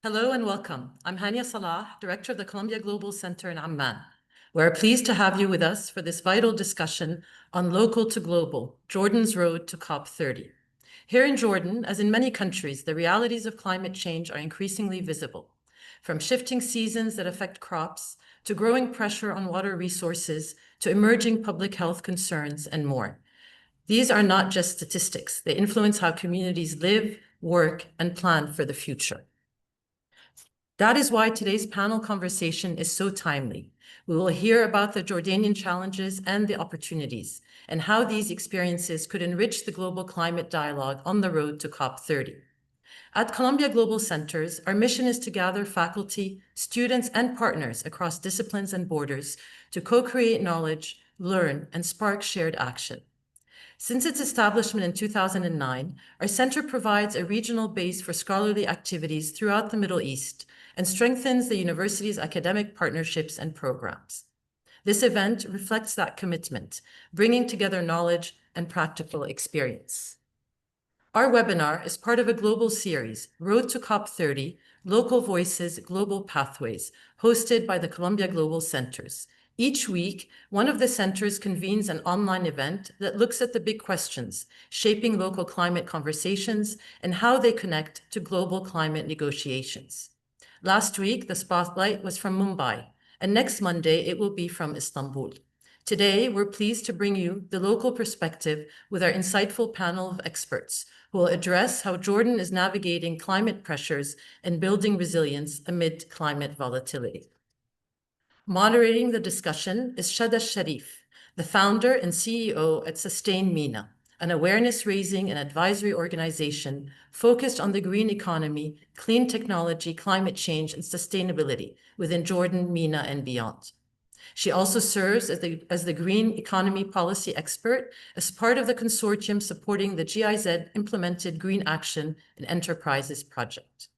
Hello and welcome. I'm Hania Salah, Director of the Columbia Global Center in Amman. We're pleased to have you with us for this vital discussion on local to global, Jordan's road to COP30. Here in Jordan, as in many countries, the realities of climate change are increasingly visible, from shifting seasons that affect crops, to growing pressure on water resources, to emerging public health concerns, and more. These are not just statistics. They influence how communities live, work, and plan for the future. That is why today's panel conversation is so timely. We will hear about the Jordanian challenges and the opportunities, and how these experiences could enrich the global climate dialogue on the road to COP30. At Columbia Global Centers, our mission is to gather faculty, students, and partners across disciplines and borders to co-create knowledge, learn, and spark shared action. Since its establishment in 2009, our center provides a regional base for scholarly activities throughout the Middle East and strengthens the university's academic partnerships and programs. This event reflects that commitment, bringing together knowledge and practical experience. Our webinar is part of a global series, Road to COP30, Local Voices, Global Pathways, hosted by the Columbia Global Centers. Each week, one of the centers convenes an online event that looks at the big questions, shaping local climate conversations and how they connect to global climate negotiations. Last week, the spotlight was from Mumbai, and next Monday, it will be from Istanbul. Today, we're pleased to bring you the local perspective with our insightful panel of experts who will address how Jordan is navigating climate pressures and building resilience amid climate volatility. Moderating the discussion is Shada Sharif, the founder and CEO at Sustain MENA, an awareness-raising and advisory organization focused on the green economy, clean technology, climate change, and sustainability within Jordan, MENA, and beyond. She also serves as the green economy policy expert as part of the consortium supporting the GIZ-implemented Green Action and Enterprises project.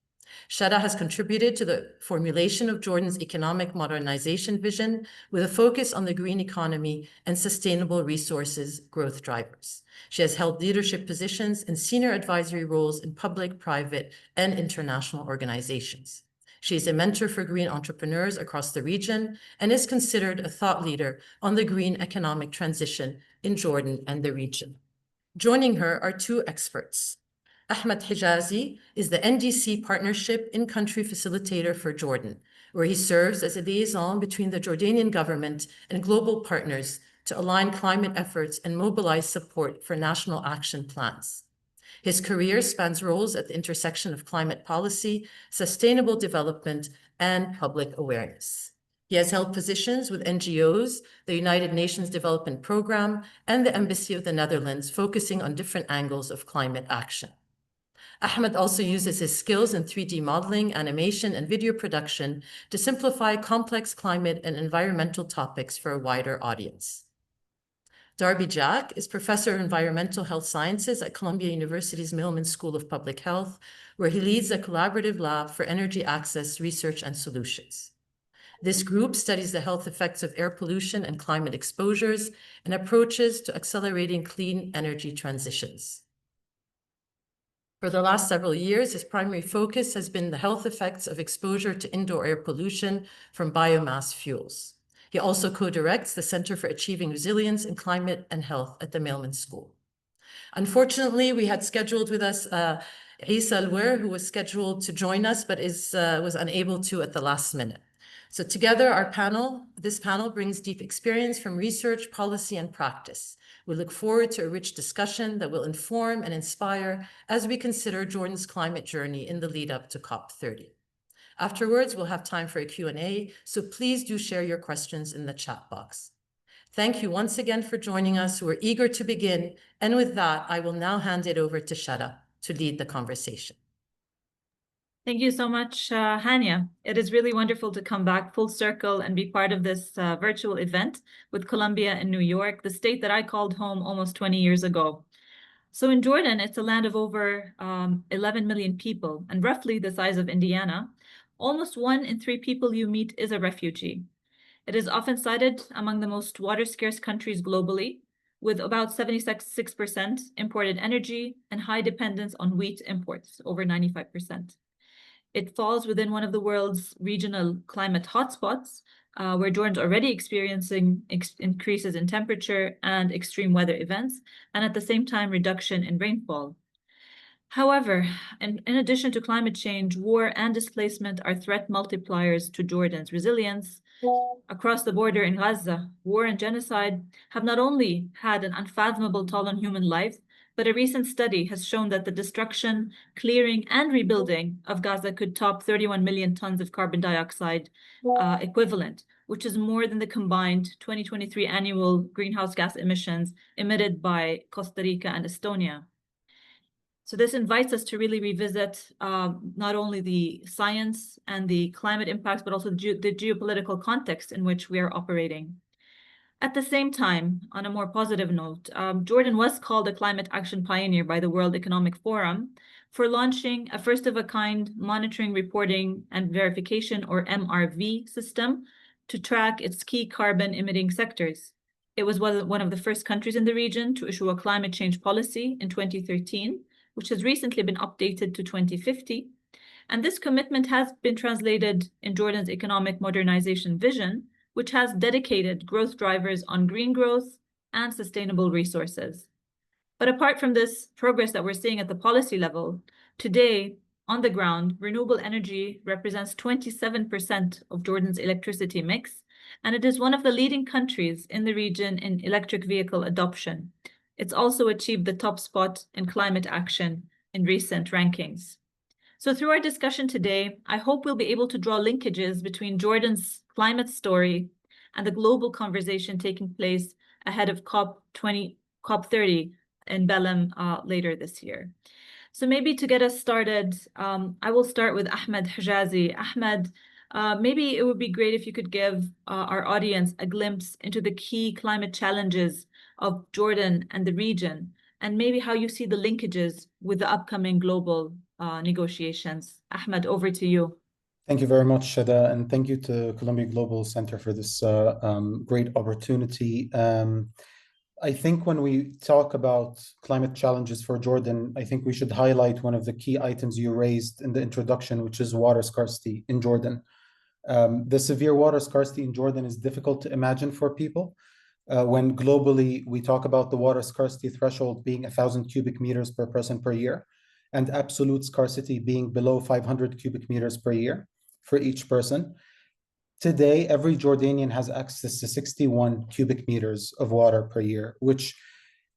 Shada has contributed to the formulation of Jordan's economic modernization vision with a focus on the green economy and sustainable resources growth drivers. She has held leadership positions in senior advisory roles in public, private, and international organizations. She is a mentor for green entrepreneurs across the region and is considered a thought leader on the green economic transition in Jordan and the region. Joining her are two experts. Ahmed Hijazi is the NDC Partnership in-country facilitator for Jordan, where he serves as a liaison between the Jordanian government and global partners to align climate efforts and mobilize support for national action plans. His career spans roles at the intersection of climate policy, sustainable development, and public awareness. He has held positions with NGOs, the United Nations Development Programme, and the Embassy of the Netherlands, focusing on different angles of climate action. Ahmed also uses his skills in 3D modeling, animation, and video production to simplify complex climate and environmental topics for a wider audience. Darby Jack is Professor of Environmental Health Sciences at Columbia University's Millman School of Public Health, where he leads a collaborative lab for energy access research and solutions. This group studies the health effects of air pollution and climate exposures and approaches to accelerating clean energy transitions. For the last several years, his primary focus has been the health effects of exposure to indoor air pollution from biomass fuels. He also co-directs the Center for Achieving Resilience in Climate and Health at the Millman School. Unfortunately, we had scheduled with us Isa Alwer, who was scheduled to join us, but was unable to at the last minute. So together, this panel brings deep experience from research, policy, and practice. We look forward to a rich discussion that will inform and inspire as we consider Jordan's climate journey in the lead up to COP30. Afterwards, we'll have time for a Q&A, so please do share your questions in the chat box. Thank you once again for joining us. We're eager to begin. And with that, I will now hand it over to Shada to lead the conversation. Thank you so much, Hania. It is really wonderful to come back full circle and be part of this virtual event with Columbia in New York, the state that I called home almost 20 years ago. So in Jordan, it's a land of over 11 million people and roughly the size of Indiana. Almost 1 in 3 people you meet is a refugee. It is often cited among the most water-scarce countries globally, with about 76% imported energy and high dependence on wheat imports, over 95%. It falls within one of the world's regional climate hotspots, where Jordan's already experiencing increases in temperature and extreme weather events, and at the same time, reduction in rainfall. However, in addition to climate change, war and displacement are threat multipliers to Jordan's resilience. Across the border in Gaza, war and genocide have not only had an unfathomable toll on human life, but a recent study has shown that the destruction, clearing, and rebuilding of Gaza could top 31 million tons of carbon dioxide equivalent, which is more than the combined 2023 annual greenhouse gas emissions emitted by Costa Rica and Estonia. So this invites us to really revisit not only the science and the climate impacts, but also the geopolitical context in which we are operating. At the same time, on a more positive note, Jordan was called a climate action pioneer by the World Economic Forum for launching a first-of-a-kind monitoring, reporting, and verification, or MRV, system to track its key carbon-emitting sectors. It was one of the first countries in the region to issue a climate change policy in 2013, which has recently been updated to 2050. And this commitment has been translated in Jordan's economic modernization vision, which has dedicated growth drivers on green growth and sustainable resources. But apart from this progress that we're seeing at the policy level, today, on the ground, renewable energy represents 27% of Jordan's electricity mix, and it is one of the leading countries in the region in electric vehicle adoption. It's also achieved the top spot in climate action in recent rankings. So through our discussion today, I hope we'll be able to draw linkages between Jordan's climate story and the global conversation taking place ahead of COP30 in Belém later this year. So maybe to get us started, I will start with Ahmed Hijazi. Ahmed, maybe it would be great if you could give our audience a glimpse into the key climate challenges of Jordan and the region, and maybe how you see the linkages with the upcoming global negotiations. Ahmed, over to you. Thank you very much, Shada, and thank you to Columbia Global Center for this great opportunity. I think when we talk about climate challenges for Jordan, I think we should highlight one of the key items you raised in the introduction, which is water scarcity in Jordan. The severe water scarcity in Jordan is difficult to imagine for people. When globally we talk about the water scarcity threshold being 1,000 cubic meters per person per year, and absolute scarcity being below 500 cubic meters per year for each person. Today, every Jordanian has access to 61 cubic meters of water per year, which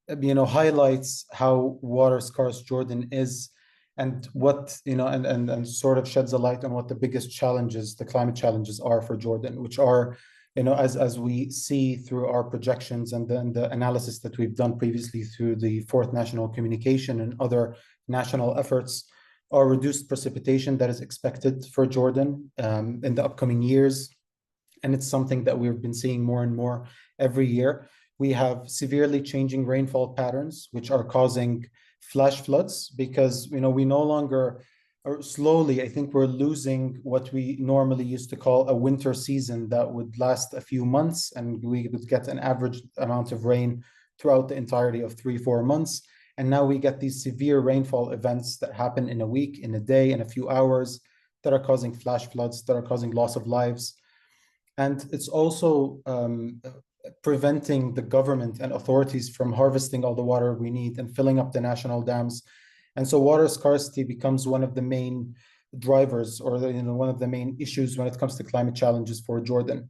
highlights how water scarce Jordan is, and what and sort of sheds a light on what the biggest challenges, the climate challenges, are for Jordan, which are, as we see through our projections and then the analysis that we've done previously through the Fourth National Communication and other national efforts, are reduced precipitation that is expected for Jordan in the upcoming years. And it's something that we've been seeing more and more every year. We have severely changing rainfall patterns, which are causing flash floods, because we no longer, or slowly, I think we're losing what we normally used to call a winter season that would last a few months, and we would get an average amount of rain throughout the entirety of 3-4 months. And now we get these severe rainfall events that happen in a week, in a day, in a few hours, that are causing flash floods, that are causing loss of lives. And it's also preventing the government and authorities from harvesting all the water we need and filling up the national dams. And so water scarcity becomes one of the main drivers, or one of the main issues when it comes to climate challenges for Jordan,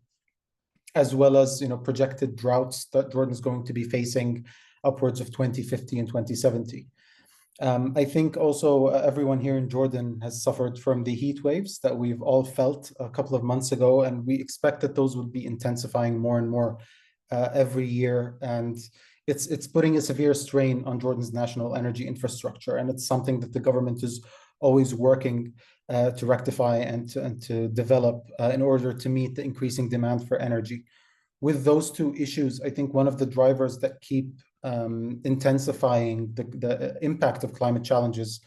as well as projected droughts that Jordan is going to be facing upwards of 2050 and 2070. I think also everyone here in Jordan has suffered from the heat waves that we've all felt a couple of months ago, and we expect that those will be intensifying more and more every year. And it's putting a severe strain on Jordan's national energy infrastructure, and it's something that the government is always working to rectify and to develop in order to meet the increasing demand for energy. With those two issues, I think one of the drivers that keep intensifying the impact of climate challenges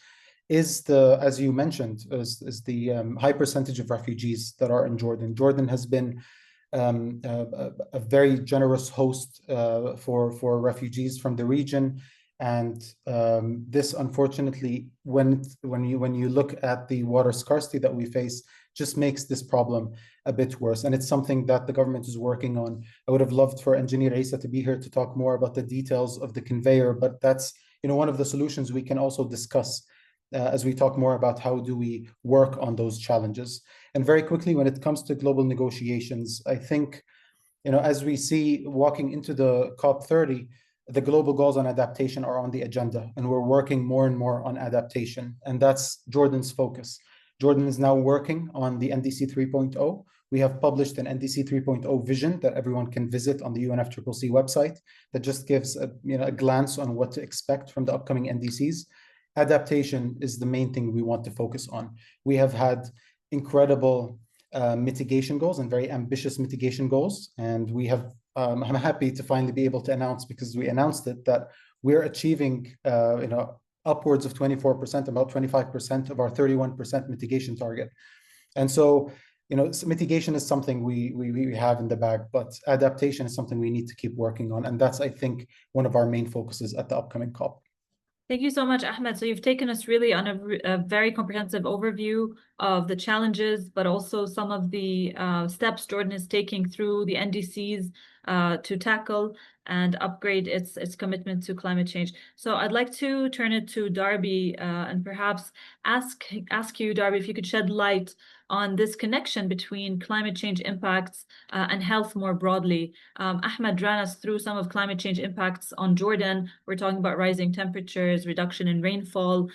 is as you mentioned, is the high percentage of refugees that are in Jordan. Jordan has been a very generous host for refugees from the region, And this, unfortunately, when you look at the water scarcity that we face, just makes this problem a bit worse. And it's something that the government is working on. I would have loved for Engineer Isa to be here to talk more about the details of the conveyor, but that's one of the solutions we can also discuss as we talk more about how do we work on those challenges. And very quickly, when it comes to global negotiations, I think as we see walking into the COP30, the global goals on adaptation are on the agenda, and we're working more and more on adaptation. And that's Jordan's focus. Jordan is now working on the NDC 3.0. We have published an NDC 3.0 vision that everyone can visit on the UNFCCC website that just gives a glance on what to expect from the upcoming NDCs. Adaptation is the main thing we want to focus on. We have had incredible mitigation goals and very ambitious mitigation goals. And we have, I'm happy to finally be able to announce, because we announced it, that we're achieving, upwards of 24%, about 25% of our 31% mitigation target. And so, mitigation is something we have in the bag, but adaptation is something we need to keep working on. And that's, I think, one of our main focuses at the upcoming COP. Thank you so much, Ahmed. So you've taken us really on a very comprehensive overview of the challenges, but also some of the steps Jordan is taking through the NDCs to tackle and upgrade its commitment to climate change. So I'd like to turn it to Darby and perhaps ask you, Darby, if you could shed light on this connection between climate change impacts and health more broadly. Ahmed ran us through some of climate change impacts on Jordan. We're talking about rising temperatures, reduction in rainfall.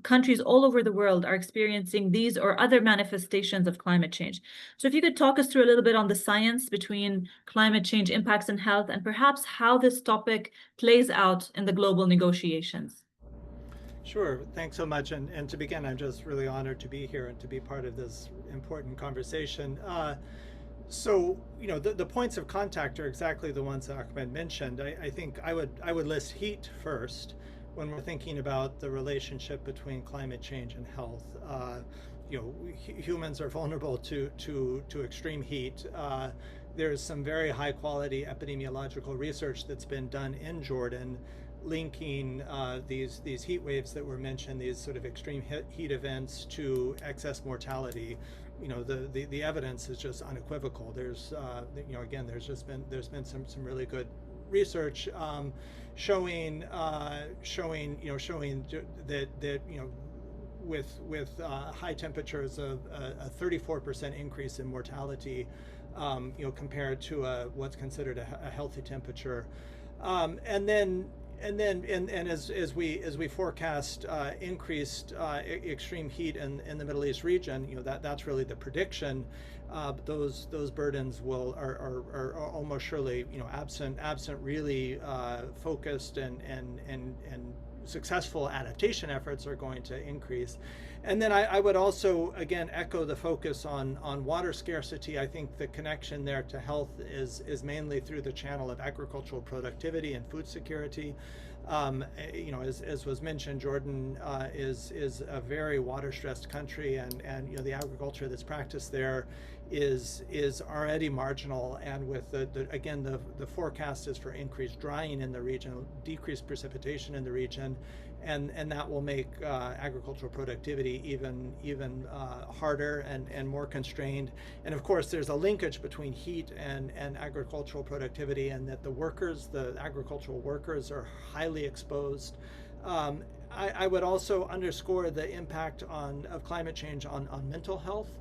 Countries all over the world are experiencing these or other manifestations of climate change. So if you could talk us through a little bit on the science between climate change impacts and health, and perhaps how this topic plays out in the global negotiations. Sure, thanks so much. And to begin, I'm just really honored to be here and to be part of this important conversation. So, the points of contact are exactly the ones that Ahmed mentioned. I think I would list heat first when we're thinking about the relationship between climate change and health. Humans are vulnerable to extreme heat. There's some very high quality epidemiological research that's been done in Jordan linking these heat waves that were mentioned, these sort of extreme heat events, to excess mortality. The evidence is just unequivocal. There's again, there's been some really good research showing that with high temperatures, of a 34% increase in mortality, compared to what's considered a healthy temperature, as we forecast increased extreme heat in the Middle East region, that's really the prediction. Those burdens are almost surely, absent really focused and successful adaptation efforts, are going to increase. And then I would also, again, echo the focus on water scarcity. I think the connection there to health is mainly through the channel of agricultural productivity and food security. As was mentioned, Jordan is a very water-stressed country, and the agriculture that's practiced there is already marginal. And with the forecast is for increased drying in the region, decreased precipitation in the region, and that will make agricultural productivity even harder and more constrained. And of course, there's a linkage between heat and agricultural productivity, and that the agricultural workers are highly exposed. I would also underscore the impact of climate change on mental health.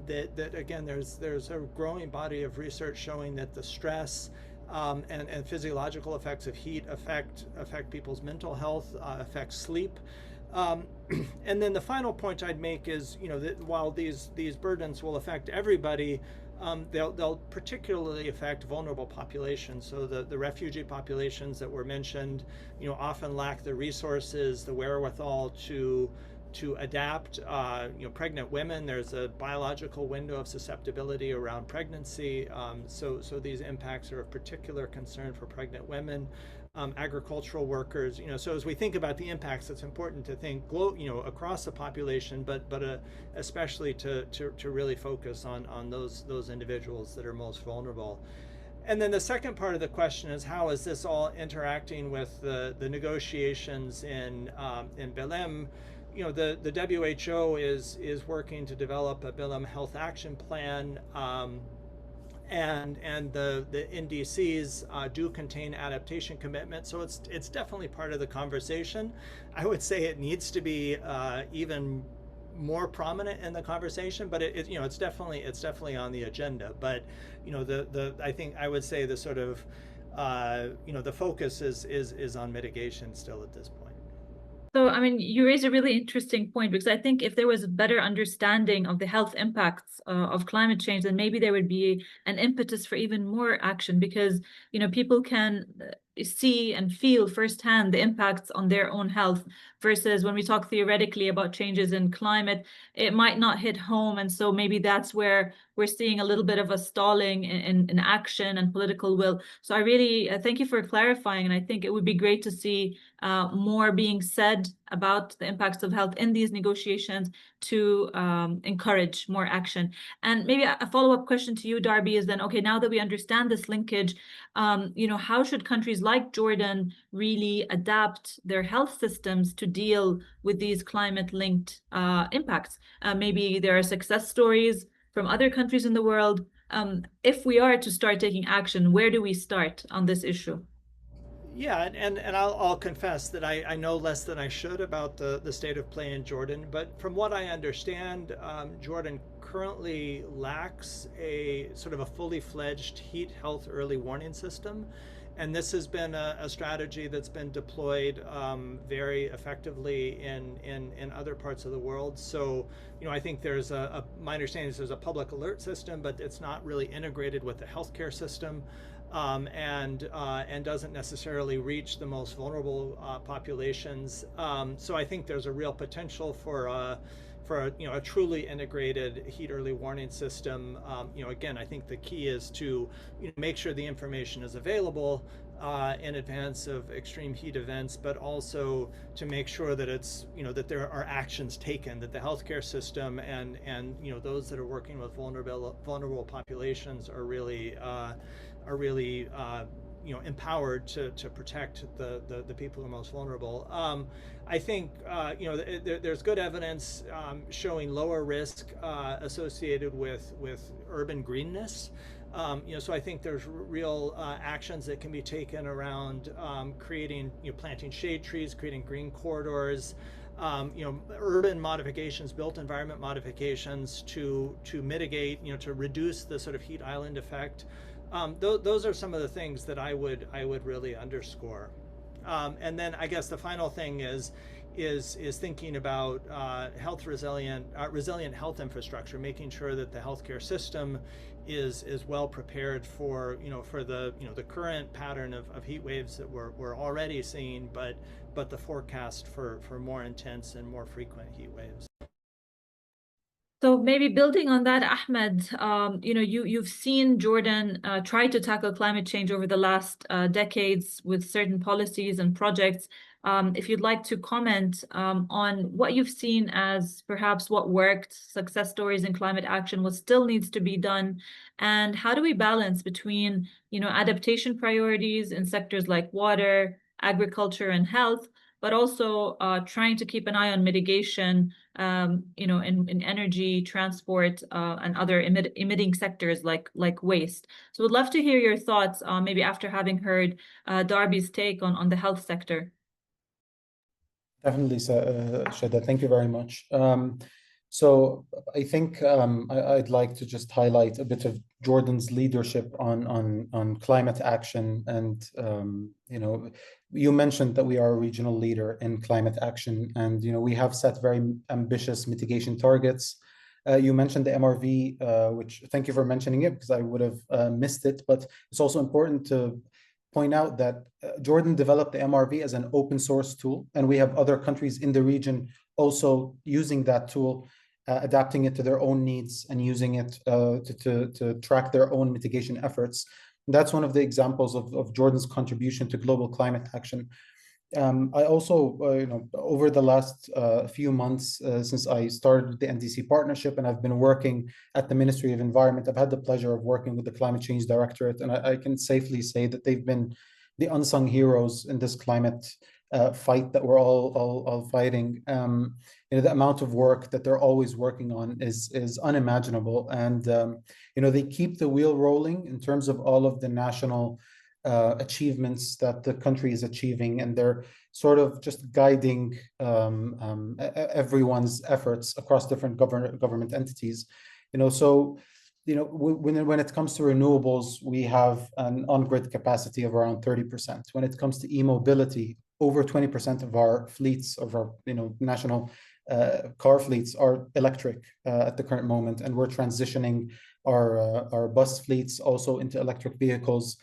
That again, there's a growing body of research showing that the stress and physiological effects of heat affect people's mental health, affect sleep. And then the final point I'd make is, that while these burdens will affect everybody, they'll particularly affect vulnerable populations. So the refugee populations that were mentioned, often lack the resources, the wherewithal to adapt. Pregnant women, there's a biological window of susceptibility around pregnancy. So these impacts are of particular concern for pregnant women. Agricultural workers, so as we think about the impacts, it's important to think across the population, but especially to really focus on those individuals that are most vulnerable. And then the second part of the question is, how is this all interacting with the negotiations in Belém? You know, the WHO is working to develop a Belém Health Action Plan, and the NDCs do contain adaptation commitments, so it's definitely part of the conversation. I would say it needs to be even more prominent in the conversation, but you know, it's definitely on the agenda. But you know, I think I would say the sort of you know, the focus is on mitigation still at this point. So, I mean, you raise a really interesting point, because I think if there was a better understanding of the health impacts of climate change, then maybe there would be an impetus for even more action, because, you know, people can see and feel firsthand the impacts on their own health, versus when we talk theoretically about changes in climate, it might not hit home. And so maybe that's where we're seeing a little bit of a stalling in action and political will. So I really thank you for clarifying. And I think it would be great to see more being said about the impacts of health in these negotiations to encourage more action. And maybe a follow-up question to you, Darby, is then, okay, now that we understand this linkage, you know, how should countries like Jordan really adapt their health systems to deal with these climate-linked impacts? Maybe there are success stories from other countries in the world. If we are to start taking action, where do we start on this issue? Yeah, and I'll confess that I know less than I should about the state of play in Jordan, but from what I understand, Jordan currently lacks a sort of a fully fledged heat health early warning system. And this has been a strategy that's been deployed very effectively in other parts of the world. So, you know, I think there's my understanding is there's a public alert system, but it's not really integrated with the healthcare system. And doesn't necessarily reach the most vulnerable populations. So I think there's a real potential for you know, a truly integrated heat early warning system. You know, again, I think the key is to, you know, make sure the information is available in advance of extreme heat events, but also to make sure that it's, you know, that there are actions taken, that the healthcare system and you know, those that are working with vulnerable populations are really you know, empowered to protect the people who are most vulnerable. I think you know, there's good evidence showing lower risk associated with urban greenness. You know, so I think there's real actions that can be taken around creating, you know, planting shade trees, creating green corridors, you know, urban modifications, built environment modifications to mitigate, you know, to reduce the sort of heat island effect. Those are some of the things that I would really underscore. And then I guess the final thing is thinking about resilient health infrastructure, making sure that the healthcare system is well prepared for, you know, for the, you know, the current pattern of heat waves that we're already seeing, but the forecast for more intense and more frequent heat waves. So maybe building on that, Ahmed, you know, you've seen Jordan try to tackle climate change over the last decades with certain policies and projects. If you'd like to comment on what you've seen as perhaps what worked, success stories in climate action, what still needs to be done, and how do we balance between, you know, adaptation priorities in sectors like water, agriculture, and health, but also trying to keep an eye on mitigation, you know, in energy, transport, and other emitting sectors like waste. So we'd love to hear your thoughts, maybe after having heard Darby's take on the health sector. Definitely, Shada, thank you very much. So I think I'd like to just highlight a bit of Jordan's leadership on climate action. And you know, you mentioned that we are a regional leader in climate action, and you know, we have set very ambitious mitigation targets. You mentioned the MRV, which thank you for mentioning it, because I would have missed it. But it's also important to point out that Jordan developed the MRV as an open source tool, and we have other countries in the region also using that tool, adapting it to their own needs and using it to track their own mitigation efforts. And that's one of the examples of Jordan's contribution to global climate action. I also, over the last few months since I started the NDC partnership, and I've been working at the Ministry of Environment, I've had the pleasure of working with the Climate Change Directorate, and I can safely say that they've been the unsung heroes in this climate fight that we're all fighting. The amount of work that they're always working on is unimaginable, and they keep the wheel rolling in terms of all of the national achievements that the country is achieving, and they're sort of just guiding everyone's efforts across different government entities. When it comes to renewables, we have an on-grid capacity of around 30%. When it comes to e-mobility, over 20% of our fleets, of our national car fleets are electric at the current moment, and we're transitioning our bus fleets also into electric vehicles.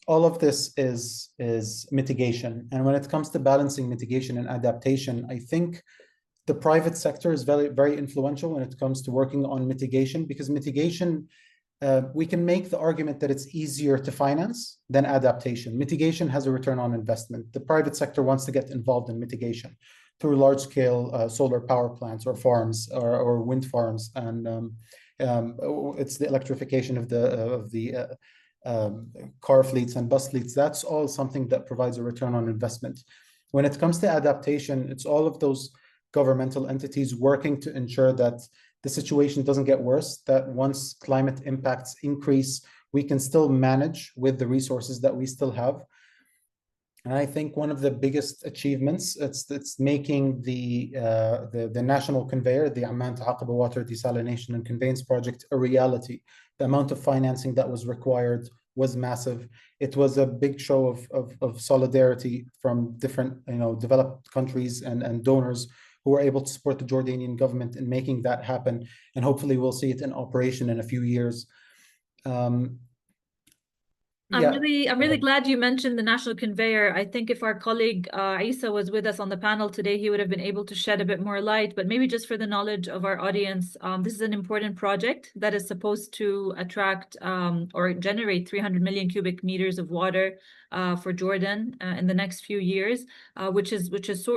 All of this is mitigation. And when it comes to balancing mitigation and adaptation, I think the private sector is very, very influential when it comes to working on mitigation, because mitigation, we can make the argument that it's easier to finance than adaptation. Mitigation has a return on investment. The private sector wants to get involved in mitigation through large-scale solar power plants or farms or wind farms, and it's the electrification of the car fleets and bus fleets. That's all something that provides a return on investment. When it comes to adaptation, it's all of those governmental entities working to ensure that the situation doesn't get worse, that once climate impacts increase, we can still manage with the resources that we still have. And I think one of the biggest achievements, it's making the national conveyor, the Amman to Aqaba Water Desalination and Conveyance Project, a reality. The amount of financing that was required was massive. It was a big show of solidarity from different developed countries and donors who were able to support the Jordanian government in making that happen. And hopefully we'll see it in operation in a few years. I'm really glad you mentioned the national conveyor. I think if our colleague Isa was with us on the panel today, he would have been able to shed a bit more light. But maybe just for the knowledge of our audience, this is an important project that is supposed to attract or generate 300 million cubic meters of water for Jordan in the next few years, which is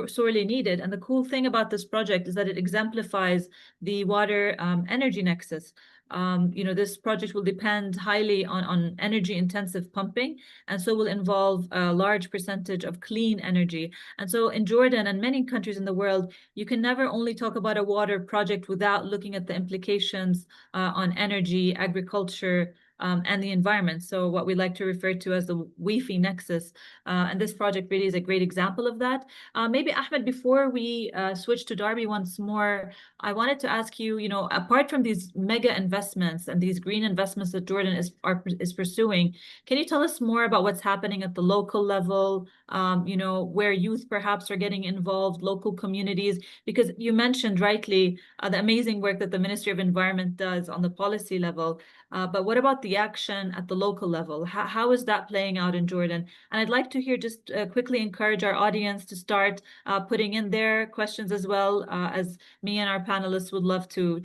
sorely needed. And the cool thing about this project is that it exemplifies the water energy nexus. This project will depend highly on energy intensive pumping, and so will involve a large percentage of clean energy. And so in Jordan and many countries in the world, you can never only talk about a water project without looking at the implications on energy, agriculture, and the environment. So what we like to refer to as the WIFI nexus. And this project really is a great example of that. Maybe Ahmed, before we switch to Darby once more, I wanted to ask you, apart from these mega investments and these green investments that Jordan is pursuing, can you tell us more about what's happening at the local level, where youth perhaps are getting involved, local communities? Because you mentioned rightly the amazing work that the Ministry of Environment does on the policy level. But what about the action at the local level? How is that playing out in Jordan? And I'd like to hear, just quickly encourage our audience to start putting in their questions as well, as me and our panelists would love to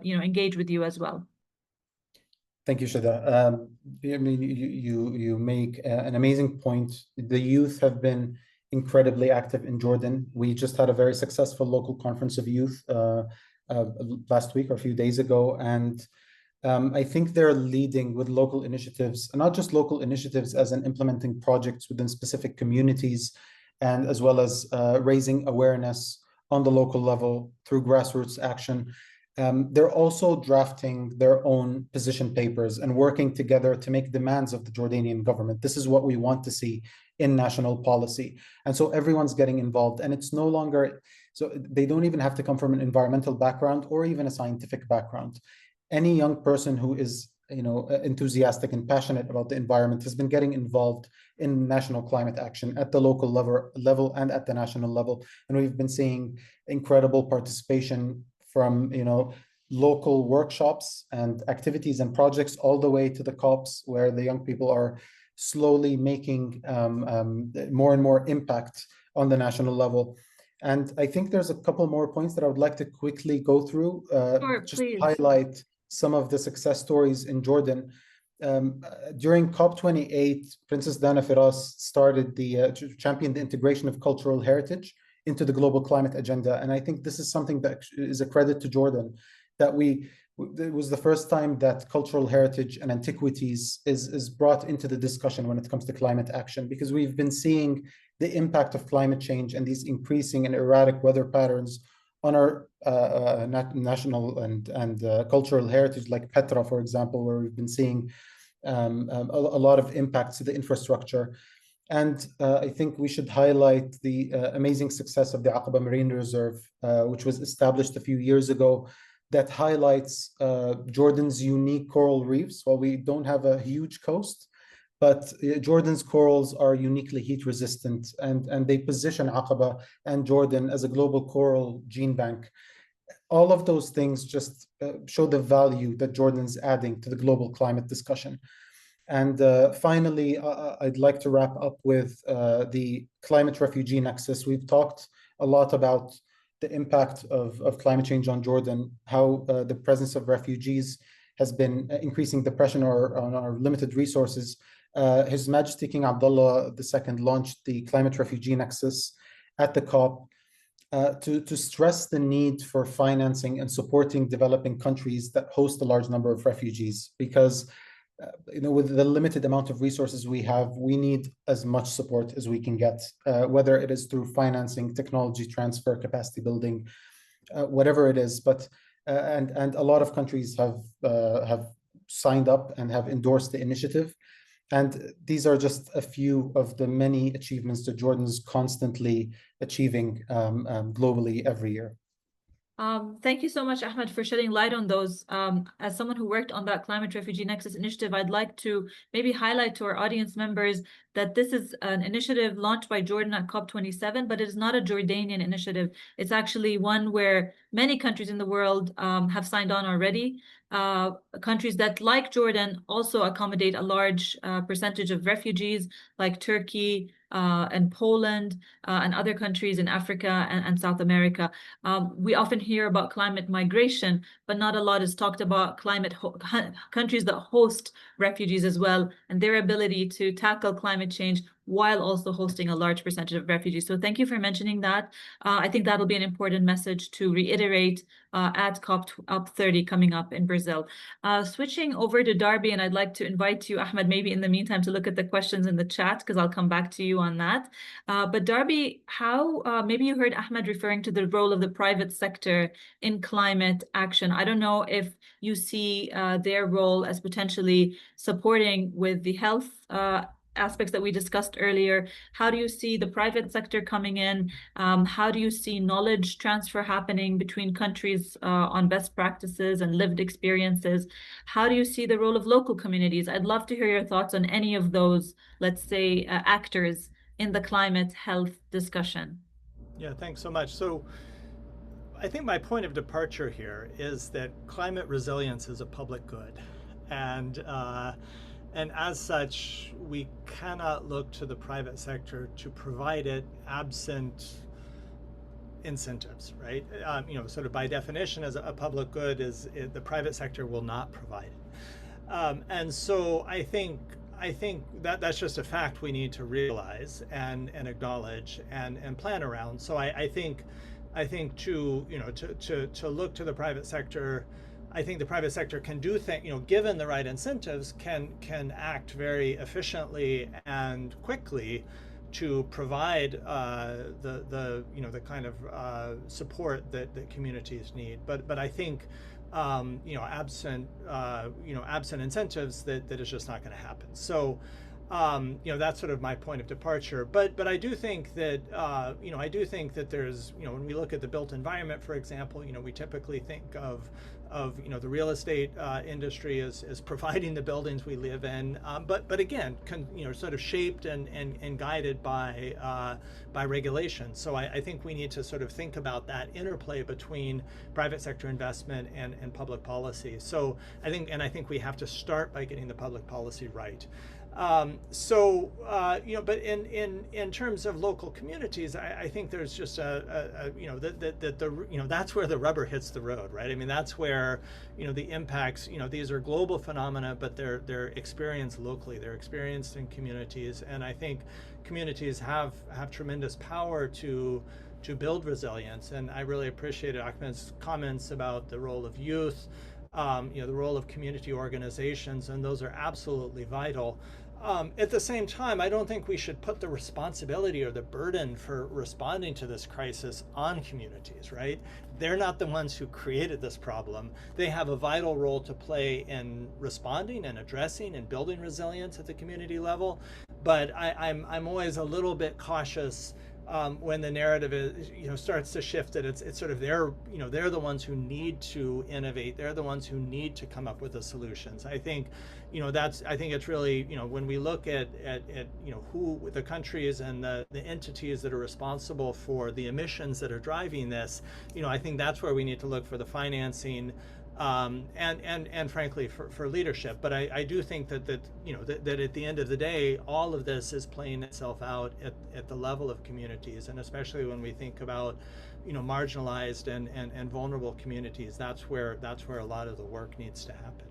engage with you as well. Thank you, Shada. You make an amazing point. The youth have been incredibly active in Jordan. We just had a very successful local conference of youth last week or a few days ago, and I think they're leading with local initiatives, and not just local initiatives as in implementing projects within specific communities, and as well as raising awareness on the local level through grassroots action. They're also drafting their own position papers and working together to make demands of the Jordanian government. This is what we want to see in national policy. And so everyone's getting involved, and it's no longer, so they don't even have to come from an environmental background or even a scientific background. Any young person who is enthusiastic and passionate about the environment has been getting involved in national climate action at the local level and at the national level. And we've been seeing incredible participation from local workshops and activities and projects all the way to the COPs, where the young people are slowly making more and more impact on the national level. And I think there's a couple more points that I would like to quickly go through, Sure, just please. highlight some of the success stories in Jordan. during COP28, Princess Diana Firas started championed the integration of cultural heritage into the global climate agenda. And I think this is something that is a credit to Jordan, that it was the first time that cultural heritage and antiquities is brought into the discussion when it comes to climate action, because we've been seeing the impact of climate change and these increasing and erratic weather patterns on our national and cultural heritage, like Petra, for example, where we've been seeing a lot of impacts to the infrastructure. And I think we should highlight the amazing success of the Aqaba Marine Reserve, which was established a few years ago, that highlights Jordan's unique coral reefs. While we don't have a huge coast, but Jordan's corals are uniquely heat resistant, and they position Aqaba and Jordan as a global coral gene bank. All of those things just show the value that Jordan's adding to the global climate discussion. And finally, I'd like to wrap up with the climate refugee nexus. We've talked a lot about the impact of climate change on Jordan, how the presence of refugees has been increasing the pressure on our limited resources. His Majesty King Abdullah II launched the climate refugee nexus at the COP to stress the need for financing and supporting developing countries that host a large number of refugees, because with the limited amount of resources we have, we need as much support as we can get, whether it is through financing, technology transfer, capacity building, whatever it is. But and a lot of countries have signed up and have endorsed the initiative. And these are just a few of the many achievements that Jordan's constantly achieving globally every year. Thank you so much, Ahmed, for shedding light on those. As someone who worked on that Climate Refugee Nexus initiative, I'd like to maybe highlight to our audience members that this is an initiative launched by Jordan at COP27, but it is not a Jordanian initiative. It's actually one where many countries in the world have signed on already. Countries that, like Jordan, also accommodate a large percentage of refugees, like Turkey and Poland and other countries in Africa and South America. We often hear about climate migration, but not a lot is talked about countries that host refugees as well, and their ability to tackle climate change while also hosting a large percentage of refugees. So thank you for mentioning that. I think that'll be an important message to reiterate at COP30 coming up in Brazil. Switching over to Darby, and I'd like to invite you, Ahmed, maybe in the meantime to look at the questions in the chat, because I'll come back to you on that. But Darby, maybe you heard Ahmed referring to the role of the private sector in climate action. I don't know if you see their role as potentially supporting with the health aspects that we discussed earlier. How do you see the private sector coming in? How do you see knowledge transfer happening between countries on best practices and lived experiences? How do you see the role of local communities? I'd love to hear your thoughts on any of those, let's say, actors in the climate health discussion. Yeah, thanks so much. So I think my point of departure here is that climate resilience is a public good. And as such, we cannot look to the private sector to provide it absent incentives, right? Sort of by definition, as a public good, the private sector will not provide it. And so I think that's just a fact we need to realize and acknowledge and plan around. So I think to look to the private sector, I think the private sector can do things, given the right incentives, can act very efficiently and quickly to provide the kind of support that communities need. But I think absent incentives, that is just not going to happen. So that's sort of my point of departure. But I do think that there's, when we look at the built environment, for example, we typically think of the real estate industry as providing the buildings we live in, but again, sort of shaped and guided by regulation. So I think we need to sort of think about that interplay between private sector investment and public policy. So I think we have to start by getting the public policy right. But in terms of local communities, I think there's just that's where the rubber hits the road, right? I mean, that's where, the impacts, these are global phenomena, but they're experienced locally, they're experienced in communities, and I think communities have tremendous power to build resilience. And I really appreciated Ahmed's comments about the role of youth, the role of community organizations, and those are absolutely vital. At the same time, I don't think we should put the responsibility or the burden for responding to this crisis on communities, right? They're not the ones who created this problem. They have a vital role to play in responding and addressing and building resilience at the community level. But I'm always a little bit cautious when the narrative is, starts to shift, that it's sort of they're the ones who need to innovate. They're the ones who need to come up with the solutions. I think, I think it's really, when we look at who the countries and the entities that are responsible for the emissions that are driving this, I think that's where we need to look for the financing. And frankly for leadership. But I do think that at the end of the day, all of this is playing itself out at the level of communities, and especially when we think about marginalized and vulnerable communities. That's where a lot of the work needs to happen.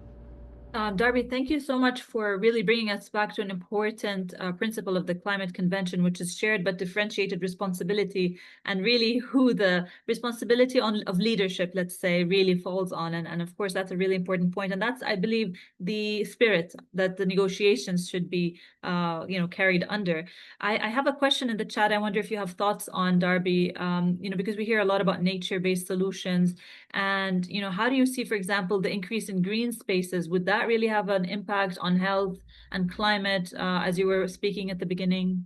Darby, thank you so much for really bringing us back to an important principle of the Climate Convention, which is shared but differentiated responsibility, and really who the responsibility of leadership, let's say, really falls on. And of course, that's a really important point. And that's, I believe, the spirit that the negotiations should be carried under. I have a question in the chat. I wonder if you have thoughts on, Darby, because we hear a lot about nature-based solutions. And, how do you see, for example, the increase in green spaces? Would that really have an impact on health and climate, as you were speaking at the beginning?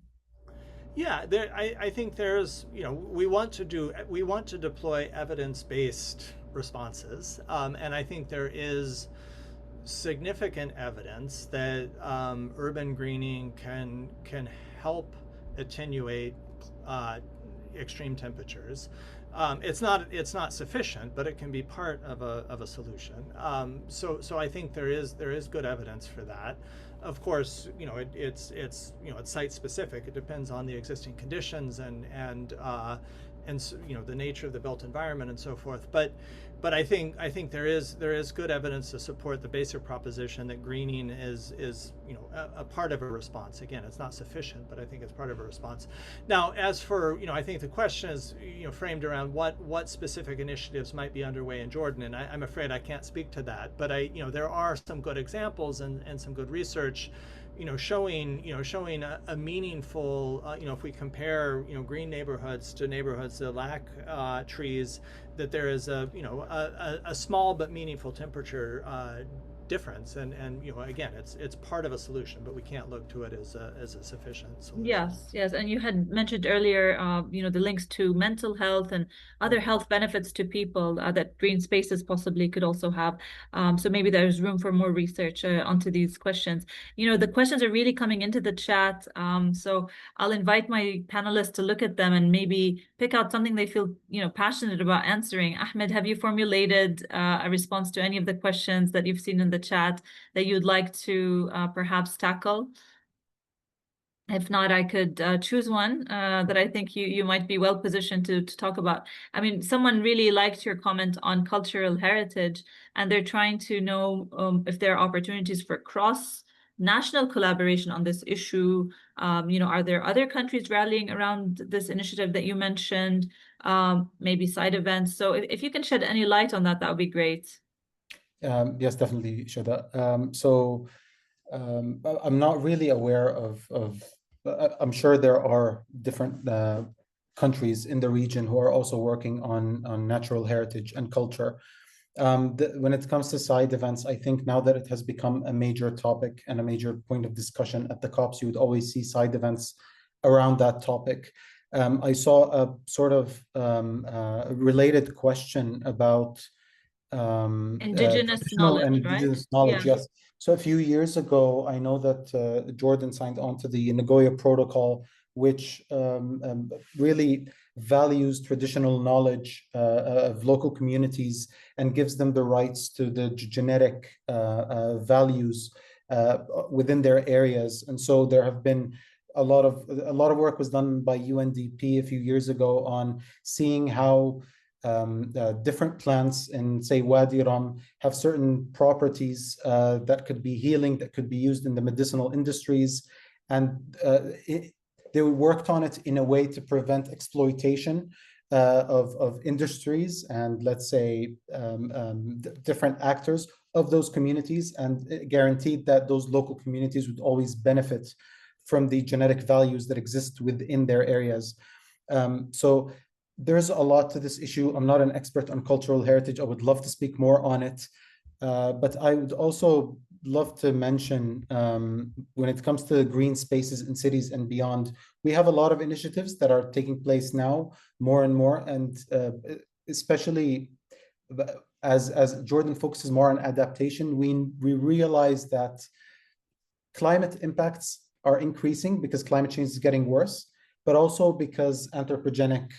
Yeah, I think there's, we want to deploy evidence-based responses, and I think there is significant evidence that urban greening can help attenuate extreme temperatures. It's not sufficient, but it can be part of a solution. So I think there is good evidence for that. Of course, it's site specific. It depends on the existing conditions and the nature of the built environment and so forth. But I think there is good evidence to support the basic proposition that greening is a part of a response. Again, it's not sufficient, but I think it's part of a response. Now, as for I think the question is framed around what specific initiatives might be underway in Jordan, and I'm afraid I can't speak to that. But there are some good examples and some good research showing a meaningful if we compare green neighborhoods to neighborhoods that lack trees, that there is a small but meaningful temperature difference, and again, it's part of a solution, but we can't look to it as a sufficient solution. Yes, and you had mentioned earlier, the links to mental health and other health benefits to people that green spaces possibly could also have. So maybe there's room for more research onto these questions. The questions are really coming into the chat, so I'll invite my panelists to look at them and maybe pick out something they feel passionate about answering. Ahmed, have you formulated a response to any of the questions that you've seen in the chat that you'd like to perhaps tackle? If not, I could choose one that I think you might be well positioned to talk about. I mean, someone really liked your comment on cultural heritage, and they're trying to know if there are opportunities for cross-national collaboration on this issue. Are there other countries rallying around this initiative that you mentioned? Maybe side events. So if you can shed any light on that, that would be great. Yes, definitely, Shada. I'm not really aware of I'm sure there are different countries in the region who are also working on natural heritage and culture. When it comes to side events, I think now that it has become a major topic and a major point of discussion at the COPs, you would always see side events around that topic. I saw a sort of related question about indigenous knowledge, knowledge, yes. So a few years ago, I know that Jordan signed on to the Nagoya Protocol, which really values traditional knowledge of local communities and gives them the rights to the genetic values within their areas. And so there have been a lot of work was done by UNDP a few years ago on seeing how different plants in, say, Wadi Rum have certain properties that could be healing, that could be used in the medicinal industries. And they worked on it in a way to prevent exploitation of industries and, let's say, different actors of those communities, and it guaranteed that those local communities would always benefit from the genetic values that exist within their areas. So there's a lot to this issue. I'm not an expert on cultural heritage. I would love to speak more on it. But I would also love to mention when it comes to green spaces in cities and beyond, we have a lot of initiatives that are taking place now more and more, and especially as Jordan focuses more on adaptation, we realize that climate impacts are increasing because climate change is getting worse, but also because anthropogenic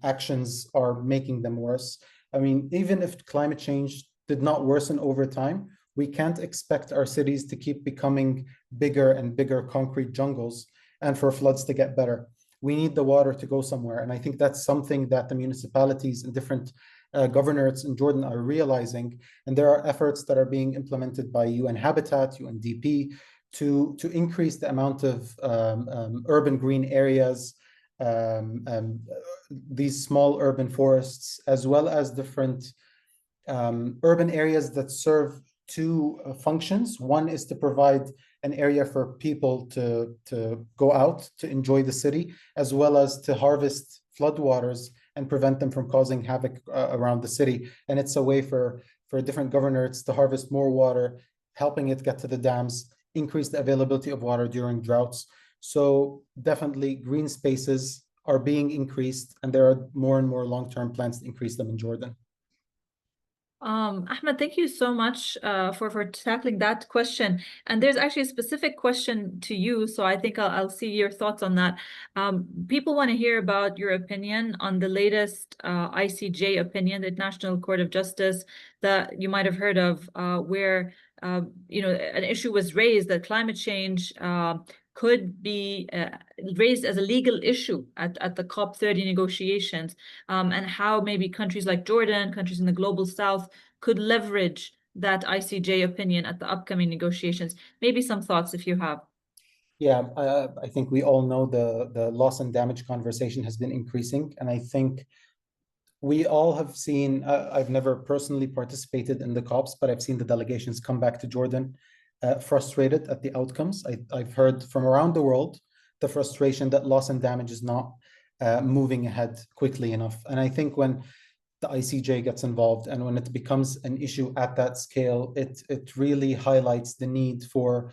actions are making them worse. I mean, even if climate change did not worsen over time, we can't expect our cities to keep becoming bigger and bigger concrete jungles and for floods to get better. We need the water to go somewhere. And I think that's something that the municipalities and different governorates in Jordan are realizing. And there are efforts that are being implemented by UN Habitat, UNDP, to increase the amount of urban green areas, these small urban forests, as well as different urban areas that serve two functions. One is to provide an area for people to go out to enjoy the city, as well as to harvest floodwaters and prevent them from causing havoc around the city. And it's a way for different governorates to harvest more water, helping it get to the dams, increase the availability of water during droughts. So definitely green spaces are being increased, and there are more and more long-term plans to increase them in Jordan. Ahmed, thank you so much for tackling that question. And there's actually a specific question to you, so I think I'll see your thoughts on that. People want to hear about your opinion on the latest ICJ opinion, the International Court of Justice, that you might have heard of, where an issue was raised that climate change could be raised as a legal issue at the COP30 negotiations, and how maybe countries like Jordan, countries in the global south, could leverage that ICJ opinion at the upcoming negotiations. Maybe some thoughts if you have. Yeah, I think we all know the loss and damage conversation has been increasing, and I think we all have seen, I've never personally participated in the COPs, but I've seen the delegations come back to Jordan frustrated at the outcomes. I've heard from around the world the frustration that loss and damage is not moving ahead quickly enough. And I think when the ICJ gets involved and when it becomes an issue at that scale, it really highlights the need for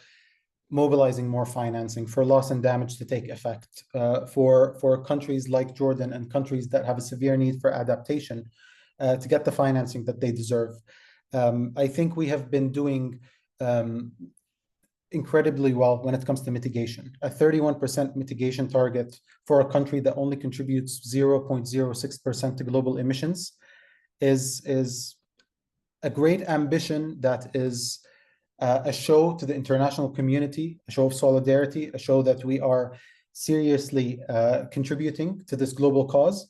mobilizing more financing, for loss and damage to take effect, for countries like Jordan and countries that have a severe need for adaptation to get the financing that they deserve. I think we have been doing incredibly well when it comes to mitigation. A 31% mitigation target for a country that only contributes 0.06% to global emissions is a great ambition that is a show to the international community, a show of solidarity, a show that we are seriously contributing to this global cause.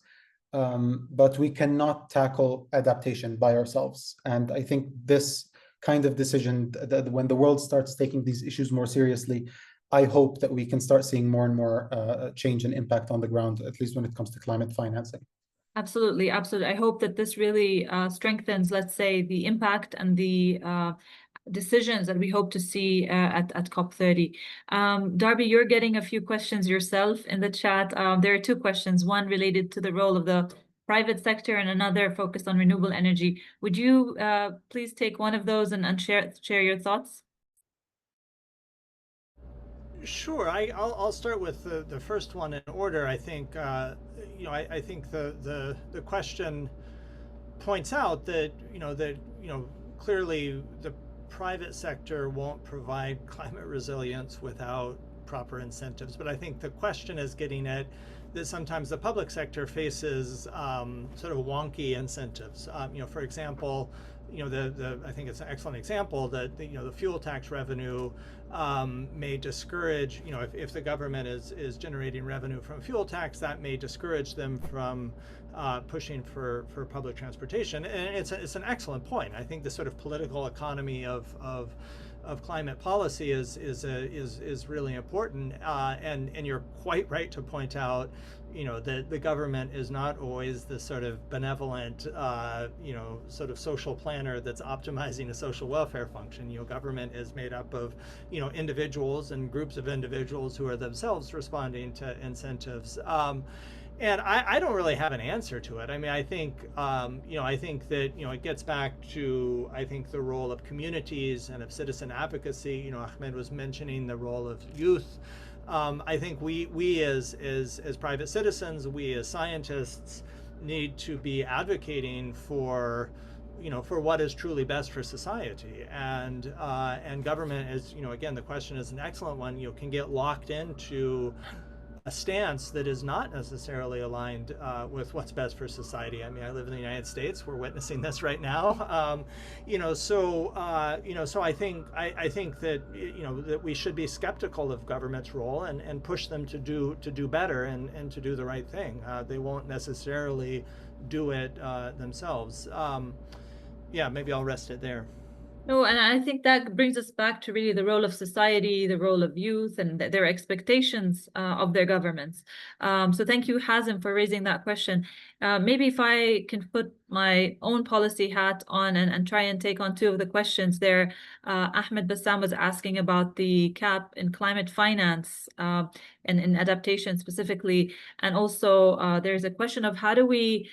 But we cannot tackle adaptation by ourselves. And I think this kind of decision, that when the world starts taking these issues more seriously, I hope that we can start seeing more and more change and impact on the ground, at least when it comes to climate financing. Absolutely, absolutely. I hope that this really strengthens, let's say, the impact and the decisions that we hope to see at COP30. Darby, you're getting a few questions yourself in the chat. There are two questions, one related to the role of the private sector and another focused on renewable energy. Would you please take one of those and share your thoughts? Sure, I'll start with the first one in order. I think I think the question points out that clearly the private sector won't provide climate resilience without proper incentives. But I think the question is getting at that sometimes the public sector faces sort of wonky incentives. For example, I think it's an excellent example that the fuel tax revenue may discourage, if the government is generating revenue from fuel tax, that may discourage them from pushing for public transportation. And it's an excellent point. I think the sort of political economy of climate policy is really important, and you're quite right to point out, that the government is not always the sort of benevolent, sort of social planner that's optimizing a social welfare function. Government is made up of, individuals and groups of individuals who are themselves responding to incentives. And I don't really have an answer to it. I mean, I think, I think that, it gets back to, I think, the role of communities and of citizen advocacy. Ahmed was mentioning the role of youth. I think we as private citizens, we as scientists need to be advocating for, for what is truly best for society. And government is, again, the question is an excellent one, can get locked into a stance that is not necessarily aligned with what's best for society. I mean, I live in the United States. We're witnessing this right now. So I think that that we should be skeptical of government's role and push them to do better and to do the right thing. They won't necessarily do it themselves. Yeah, maybe I'll rest it there. No, and I think that brings us back to really the role of society, the role of youth, and their expectations of their governments. So thank you, Hazem, for raising that question. Maybe if I can put my own policy hat on and try and take on two of the questions there. Ahmed Bassam was asking about the cap in climate finance and in adaptation specifically. And also there's a question of how do we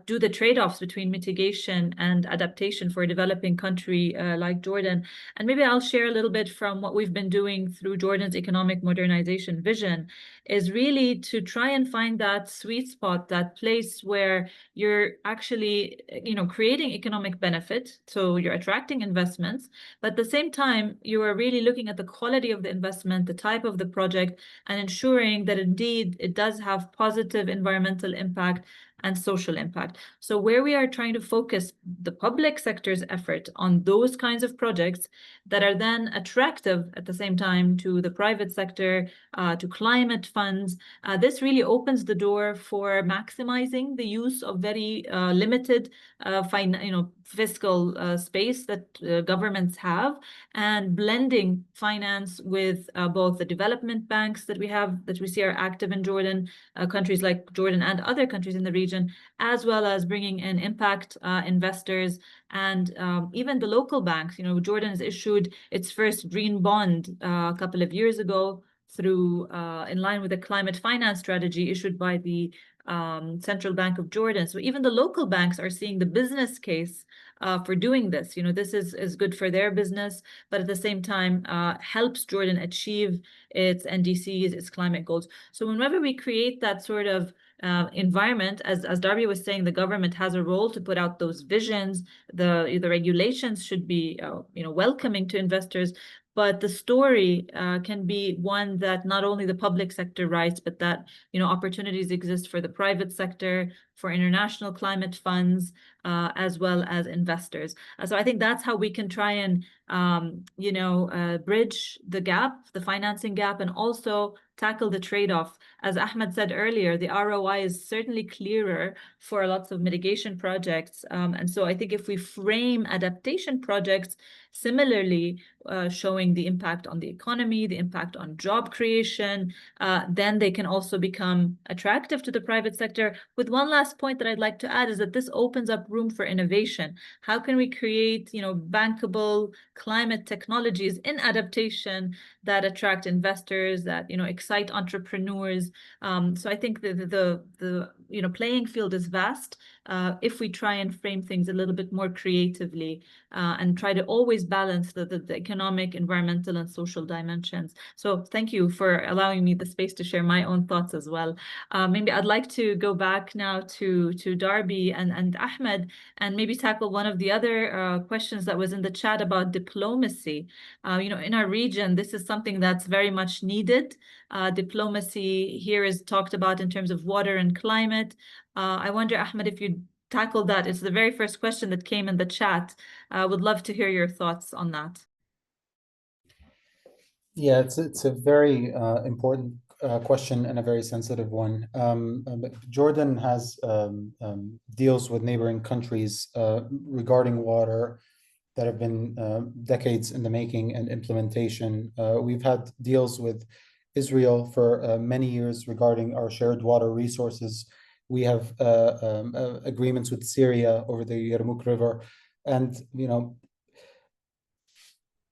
do the trade-offs between mitigation and adaptation for a developing country like Jordan. And maybe I'll share a little bit from what we've been doing through Jordan's economic modernization vision, is really to try and find that sweet spot, that place where you're actually, creating economic benefit. So you're attracting investments, but at the same time, you are really looking at the quality of the investment, the type of the project, and ensuring that indeed it does have positive environmental impact and social impact. So where we are trying to focus the public sector's effort on those kinds of projects that are then attractive at the same time to the private sector, to climate funds, this really opens the door for maximizing the use of very limited fiscal space that governments have, and blending finance with both the development banks that we see are active in Jordan, countries like Jordan and other countries in the region, as well as bringing in impact investors and even the local banks. Jordan has issued its first green bond a couple of years ago through in line with the climate finance strategy issued by the Central Bank of Jordan. So even the local banks are seeing the business case for doing this. This is good for their business, but at the same time helps Jordan achieve its NDCs, its climate goals. So whenever we create that sort of environment, as Darby was saying, the government has a role to put out those visions. The regulations should be welcoming to investors, but the story can be one that not only the public sector writes, but that opportunities exist for the private sector, for international climate funds, as well as investors. So I think that's how we can try and bridge the gap, the financing gap, and also tackle the trade-off. As Ahmed said earlier, the ROI is certainly clearer for lots of mitigation projects. And so I think if we frame adaptation projects similarly, showing the impact on the economy, the impact on job creation, then they can also become attractive to the private sector. With one last point that I'd like to add is that this opens up room for innovation. How can we create, bankable climate technologies in adaptation that attract investors, that excite entrepreneurs? So I think the playing field is vast if we try and frame things a little bit more creatively and try to always balance the economic, environmental, and social dimensions. So thank you for allowing me the space to share my own thoughts as well. Maybe I'd like to go back now to Darby and Ahmed, and maybe tackle one of the other questions that was in the chat about diplomacy. In our region, this is something that's very much needed. diplomacy here is talked about in terms of water and climate. I wonder, Ahmed, if you'd tackle that. It's the very first question that came in the chat. Would love to hear your thoughts on that. Yeah, it's a very important question and a very sensitive one. Jordan has deals with neighboring countries regarding water that have been decades in the making and implementation. We've had deals with Israel for many years regarding our shared water resources. We have agreements with Syria over the Yarmouk River, and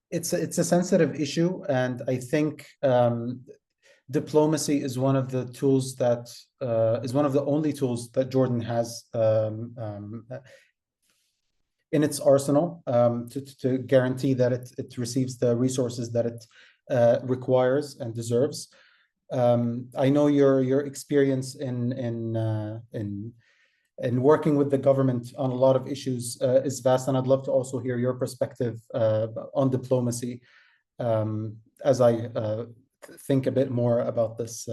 it's a sensitive issue, and I think diplomacy is one of the tools that is one of the only tools that Jordan has in its arsenal to guarantee that it receives the resources that it requires and deserves. I know your experience in working with the government on a lot of issues is vast, and I'd love to also hear your perspective on diplomacy as I think a bit more about this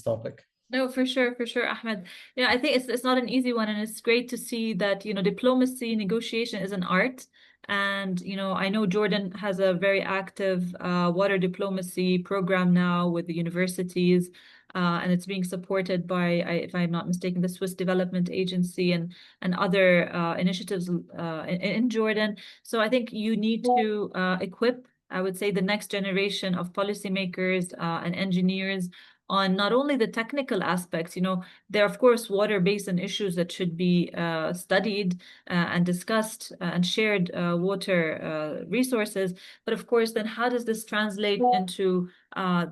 topic. No, for sure, Ahmed. Yeah, I think it's not an easy one, and it's great to see that, diplomacy, negotiation is an art. And, I know Jordan has a very active water diplomacy program now with the universities, and it's being supported by, if I'm not mistaken, the Swiss Development Agency and other initiatives in Jordan. So I think you need to equip, I would say, the next generation of policymakers and engineers on not only the technical aspects. There are, of course, water basin issues that should be studied and discussed and shared water resources. But of course, then how does this translate into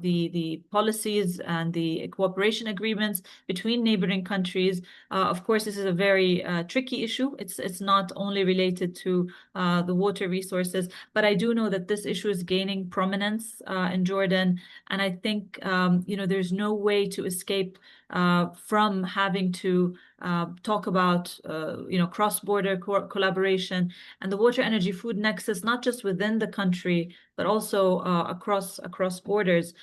the policies and the cooperation agreements between neighboring countries? Of course, this is a very tricky issue. It's not only related to the water resources, but I do know that this issue is gaining prominence in Jordan. And I think, there's no way to escape from having to talk about, cross-border collaboration and the water, energy, food nexus, not just within the country, but also across borders.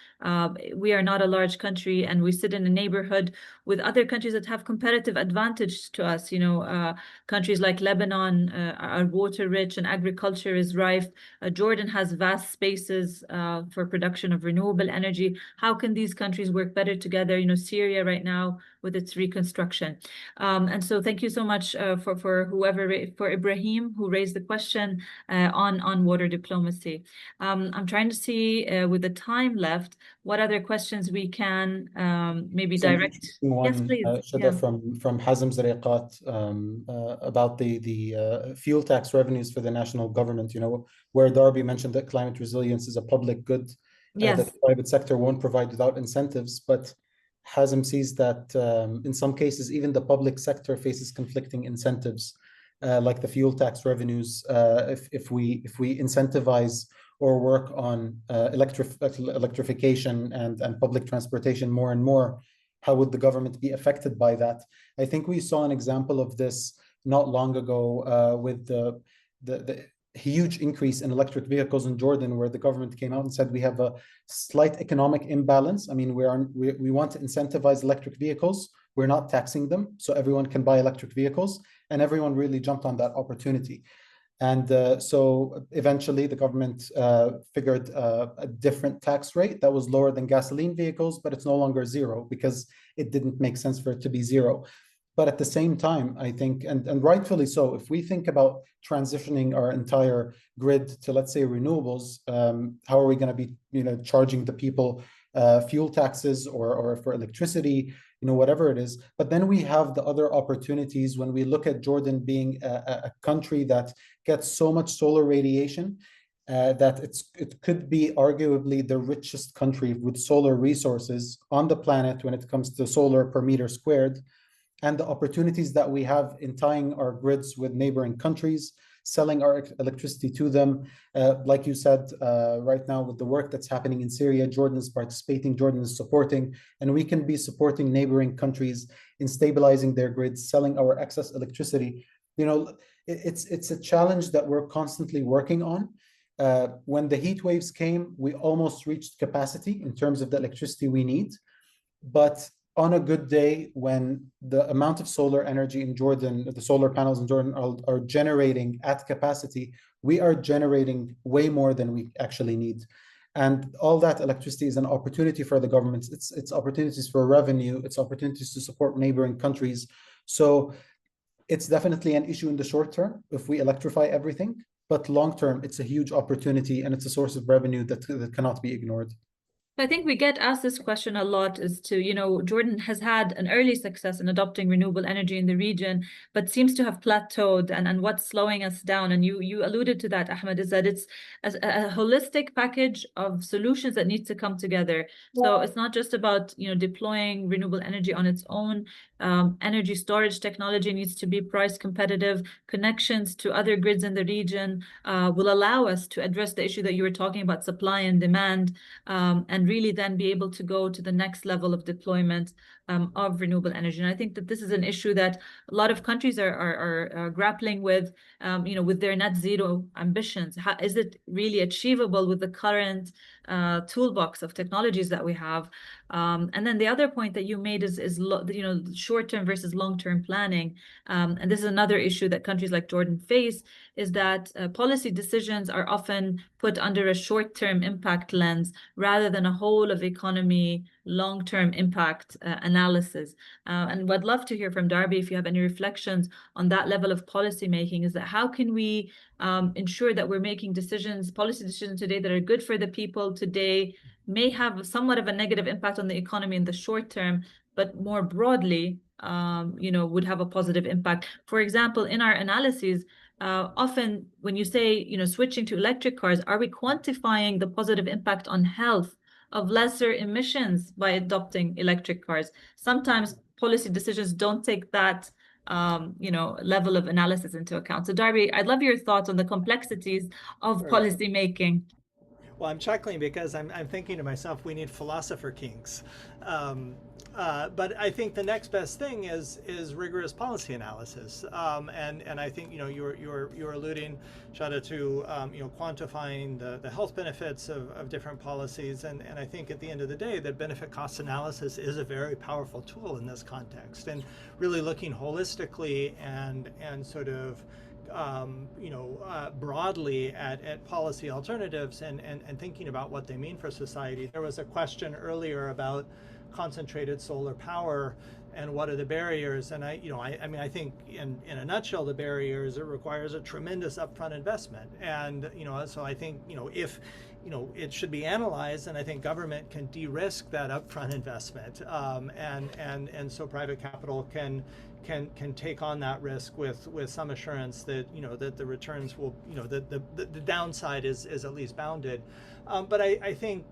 We are not a large country, and we sit in a neighborhood with other countries that have competitive advantage to us. Countries like Lebanon are water rich and agriculture is rife. Jordan has vast spaces for production of renewable energy. How can these countries work better together? Syria right now with its reconstruction. And so thank you so much for Ibrahim, who raised the question on water diplomacy. I'm trying to see with the time left, what other questions we can maybe direct. Yes, please. Shada, from Hazem Zariqat about the fuel tax revenues for the national government, where Darby mentioned that climate resilience is a public good that the private sector won't provide without incentives, but Hazem sees that in some cases, even the public sector faces conflicting incentives, like the fuel tax revenues. If we incentivize or work on electrification and public transportation more and more, how would the government be affected by that? I think we saw an example of this not long ago with the huge increase in electric vehicles in Jordan, where the government came out and said we have a slight economic imbalance. I mean, we want to incentivize electric vehicles. We're not taxing them, so everyone can buy electric vehicles, and everyone really jumped on that opportunity. And so eventually the government figured a different tax rate that was lower than gasoline vehicles, but it's no longer zero because it didn't make sense for it to be zero. But at the same time, I think, and rightfully so, if we think about transitioning our entire grid to, let's say, renewables, how are we going to be, charging the people fuel taxes or for electricity, whatever it is. But then we have the other opportunities when we look at Jordan being a country that gets so much solar radiation that it could be arguably the richest country with solar resources on the planet when it comes to solar per meter squared. And the opportunities that we have in tying our grids with neighboring countries, selling our electricity to them. Like you said, right now with the work that's happening in Syria, Jordan is participating, Jordan is supporting, and we can be supporting neighboring countries in stabilizing their grids, selling our excess electricity. It's a challenge that we're constantly working on. When the heat waves came, we almost reached capacity in terms of the electricity we need. But on a good day, when the amount of solar energy in Jordan, the solar panels in Jordan are generating at capacity, we are generating way more than we actually need. And all that electricity is an opportunity for the governments. It's opportunities for revenue. It's opportunities to support neighboring countries. So it's definitely an issue in the short term if we electrify everything, but long term, it's a huge opportunity and it's a source of revenue that cannot be ignored. I think we get asked this question a lot as to, Jordan has had an early success in adopting renewable energy in the region, but seems to have plateaued. And what's slowing us down, and you alluded to that, Ahmed, is that it's a holistic package of solutions that needs to come together. So it's not just about, deploying renewable energy on its own. Energy storage technology needs to be price competitive. Connections to other grids in the region will allow us to address the issue that you were talking about, supply and demand, and really then be able to go to the next level of deployment of renewable energy. And I think that this is an issue that a lot of countries are grappling with, with their net zero ambitions. Is it really achievable with the current toolbox of technologies that we have? And then the other point that you made is short-term versus long-term planning. And this is another issue that countries like Jordan face, is that policy decisions are often put under a short-term impact lens rather than a whole of economy long-term impact analysis. And I'd love to hear from Darby if you have any reflections on that level of policy making. Is that how can we ensure that we're making policy decisions today that are good for the people today, may have somewhat of a negative impact on the economy in the short term, but more broadly, would have a positive impact. For example, in our analyses, often when you say, switching to electric cars, are we quantifying the positive impact on health of lesser emissions by adopting electric cars? Sometimes policy decisions don't take that level of analysis into account. So Darby, I'd love your thoughts on the complexities of policy making. Well, I'm chuckling because I'm thinking to myself, we need philosopher kings. But I think the next best thing is rigorous policy analysis. And I think you're alluding, Shada, to quantifying the health benefits of different policies. And I think at the end of the day, that benefit cost analysis is a very powerful tool in this context. And really looking holistically and sort of broadly at policy alternatives and thinking about what they mean for society. There was a question earlier about concentrated solar power and what are the barriers. And I think in a nutshell, the barriers, it requires a tremendous upfront investment. And so I think if it should be analyzed, and I think government can de-risk that upfront investment, and so private capital can take on that risk with some assurance that that the returns will that the downside is at least bounded. But I think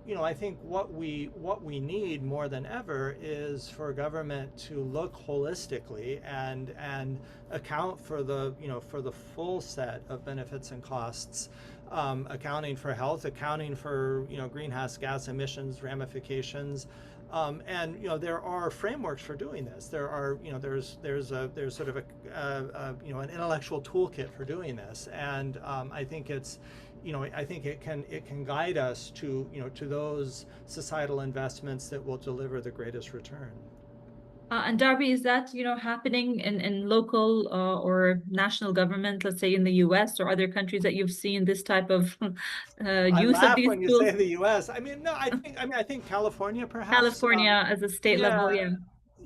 what we need more than ever is for government to look holistically and account for the full set of benefits and costs, accounting for health, accounting for greenhouse gas emissions ramifications. And there are frameworks for doing this. There are there's sort of an intellectual toolkit for doing this, and I think it's I think it can guide us to to those societal investments that will deliver the greatest return. And Darby, is that happening in local or national government, let's say in the US or other countries that you've seen this type of use I laugh of these when you tools? say the U.S. I mean, no, I think California perhaps. California as a state level, yeah.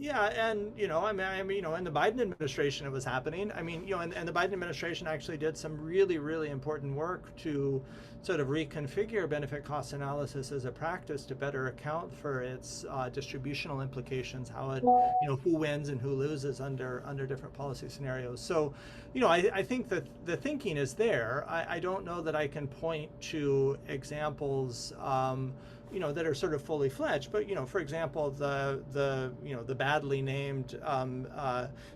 Yeah, and I mean, in the Biden administration, it was happening. I mean, and the Biden administration actually did some really, really important work to sort of reconfigure benefit cost analysis as a practice to better account for its distributional implications, how it, who wins and who loses under different policy scenarios. So, I think that the thinking is there. I don't know that I can point to examples. That are sort of fully fledged, but for example, the badly named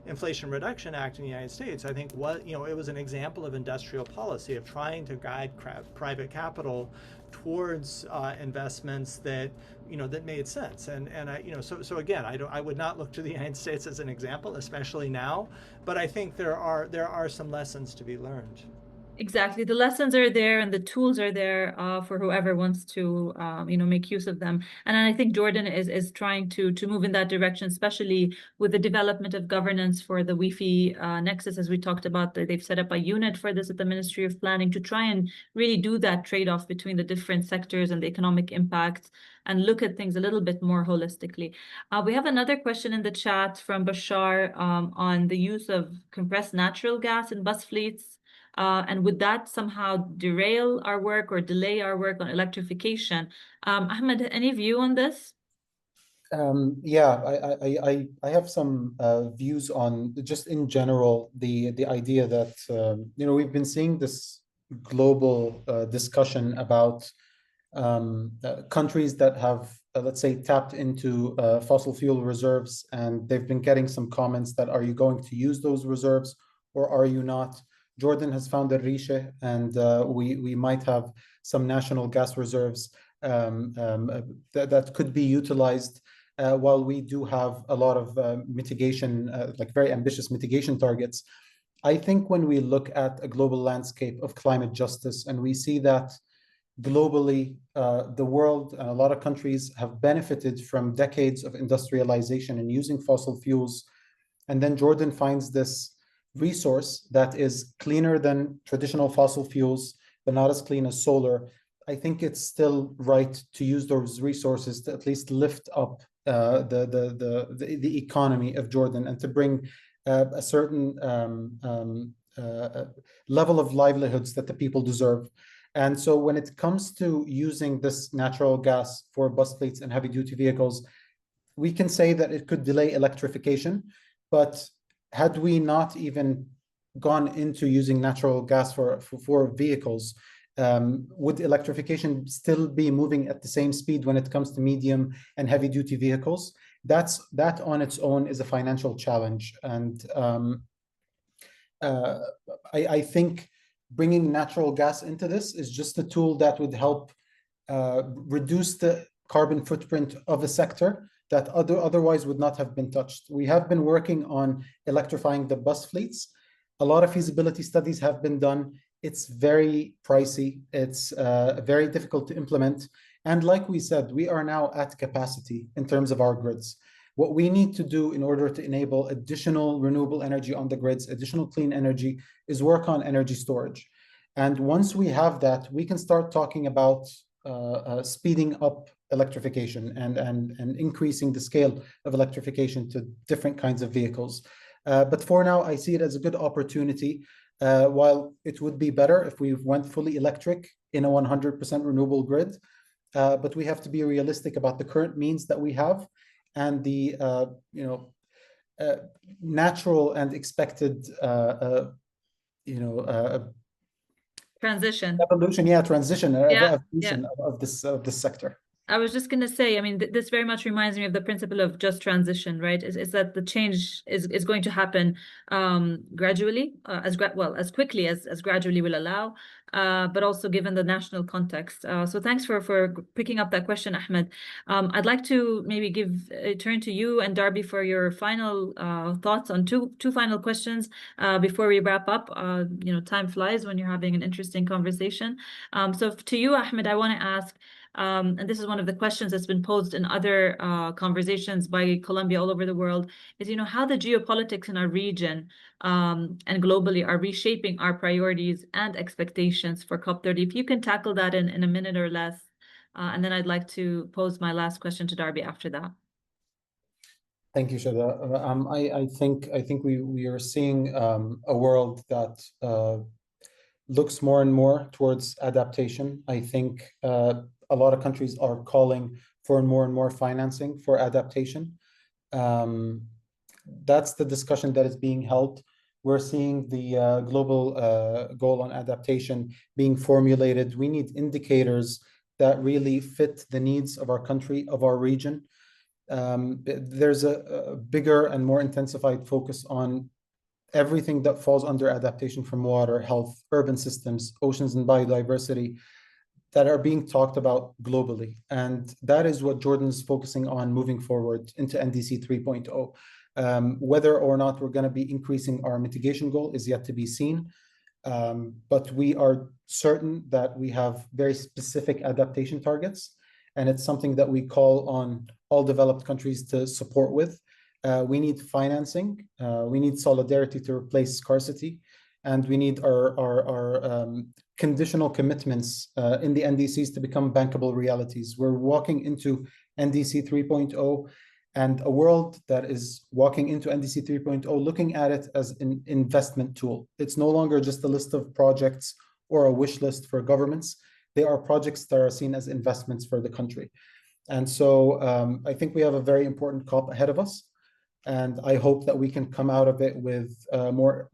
Inflation Reduction Act in the United States, I think it was an example of industrial policy of trying to guide private capital towards investments that that made sense, and so again, I would not look to the United States as an example, especially now, but I think there are some lessons to be learned. Exactly. The lessons are there and the tools are there for whoever wants to, make use of them. And I think Jordan is trying to move in that direction, especially with the development of governance for the Wi-Fi nexus, as we talked about. They've set up a unit for this at the Ministry of Planning to try and really do that trade-off between the different sectors and the economic impact and look at things a little bit more holistically. We have another question in the chat from Bashar on the use of compressed natural gas in bus fleets. And would that somehow derail our work or delay our work on electrification? Ahmed, any view on this? Yeah, I have some views on just in general the idea that we've been seeing this global discussion about countries that have let's say tapped into fossil fuel reserves, and they've been getting some comments that are you going to use those reserves or are you not? Jordan has found a riche, and we might have some national gas reserves that could be utilized. While we do have a lot of mitigation, like very ambitious mitigation targets, I think when we look at a global landscape of climate justice and we see that globally, the world and a lot of countries have benefited from decades of industrialization and using fossil fuels, and then Jordan finds this resource that is cleaner than traditional fossil fuels, but not as clean as solar. I think it's still right to use those resources to at least lift up the economy of Jordan and to bring a certain level of livelihoods that the people deserve. And so when it comes to using this natural gas for bus fleets and heavy duty vehicles, we can say that it could delay electrification, but had we not even gone into using natural gas for vehicles, would electrification still be moving at the same speed when it comes to medium and heavy duty vehicles? That on its own is a financial challenge. And I think bringing natural gas into this is just a tool that would help reduce the carbon footprint of a sector that otherwise would not have been touched. We have been working on electrifying the bus fleets. A lot of feasibility studies have been done. It's very pricey. It's very difficult to implement. And like we said, we are now at capacity in terms of our grids. What we need to do in order to enable additional renewable energy on the grids, additional clean energy, is work on energy storage. And once we have that, we can start talking about speeding up electrification and increasing the scale of electrification to different kinds of vehicles. But for now, I see it as a good opportunity. While it would be better if we went fully electric in a 100% renewable grid, but we have to be realistic about the current means that we have and the natural and expected transition. Evolution, transition of this sector. I was just going to say, I mean, this very much reminds me of the principle of just transition, right? Is that the change is going to happen gradually, as quickly as gradually will allow, but also given the national context. So thanks for picking up that question, Ahmed. I'd like to maybe give a turn to you and Darby for your final thoughts on two final questions before we wrap up. Time flies when you're having an interesting conversation. So to you, Ahmed, I want to ask, and this is one of the questions that's been posed in other conversations by Colombia all over the world, is, how the geopolitics in our region and globally are reshaping our priorities and expectations for COP30. If you can tackle that in a minute or less, and then I'd like to pose my last question to Darby after that. Thank you, Shada. I think we are seeing a world that looks more and more towards adaptation. I think a lot of countries are calling for more and more financing for adaptation. That's the discussion that is being held. We're seeing the global goal on adaptation being formulated. We need indicators that really fit the needs of our country, of our region. There's a bigger and more intensified focus on everything that falls under adaptation, from water, health, urban systems, oceans, and biodiversity, that are being talked about globally. And that is what Jordan is focusing on moving forward into NDC 3.0. Whether or not we're going to be increasing our mitigation goal is yet to be seen. but we are certain that we have very specific adaptation targets, and it's something that we call on all developed countries to support with. We need financing, we need solidarity to replace scarcity, and we need our conditional commitments in the NDCs to become bankable realities. We're walking into NDC 3.0 and a world that is walking into NDC 3.0 looking at it as an investment tool. It's no longer just a list of projects or a wish list for governments. They are projects that are seen as investments for the country. And so I think we have a very important COP ahead of us. And I hope that we can come out of it with more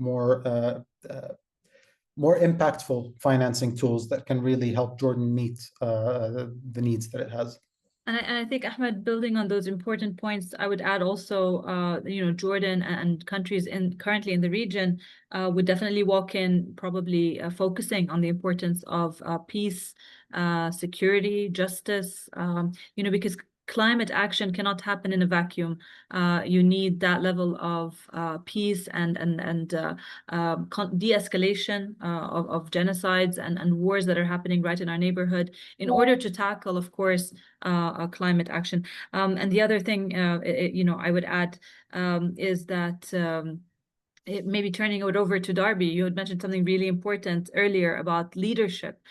impactful financing tools that can really help Jordan meet the needs that it has. And I think, Ahmed, building on those important points, I would add also, Jordan and countries currently in the region would definitely walk in probably focusing on the importance of peace, security, justice, because climate action cannot happen in a vacuum. You need that level of peace and de-escalation of genocides and wars that are happening right in our neighborhood in order to tackle, of course, climate action. And the other thing, I would add is that maybe turning it over to Darby, you had mentioned something really important earlier about leadership.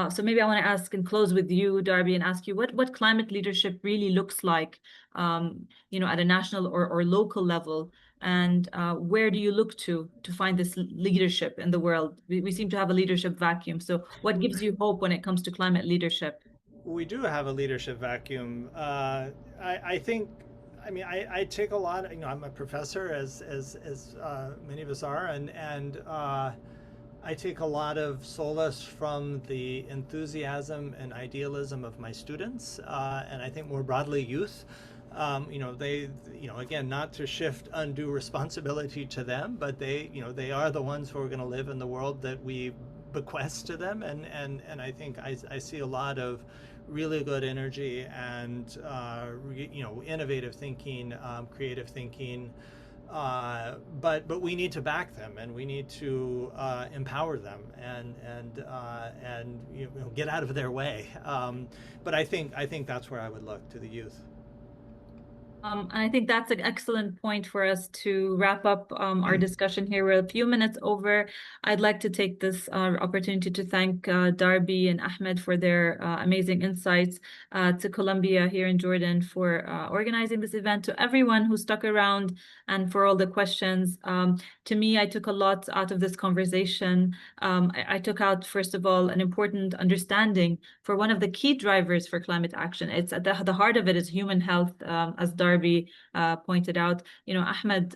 So maybe I want to ask and close with you, Darby, and ask you what climate leadership really looks like, at a national or local level, and where do you look to find this leadership in the world? We seem to have a leadership vacuum. So what gives you hope when it comes to climate leadership? We do have a leadership vacuum. I think. I mean, I take a lot. I'm a professor, as many of us are, and I take a lot of solace from the enthusiasm and idealism of my students, and I think more broadly youth. They, again, not to shift undue responsibility to them, but they are the ones who are going to live in the world that we bequest to them, and I think I see a lot of really good energy and innovative thinking, creative thinking, but we need to back them, and we need to empower them and get out of their way. But I think that's where I would look, to the youth. And I think that's an excellent point for us to wrap up our discussion here. We're a few minutes over. I'd like to take this opportunity to thank Darby and Ahmed for their amazing insights, to Columbia here in Jordan for organizing this event, to everyone who stuck around and for all the questions. To me, I took a lot out of this conversation. I took out, first of all, an important understanding for one of the key drivers for climate action. It's at the heart of it is human health, as Darby pointed out. Ahmed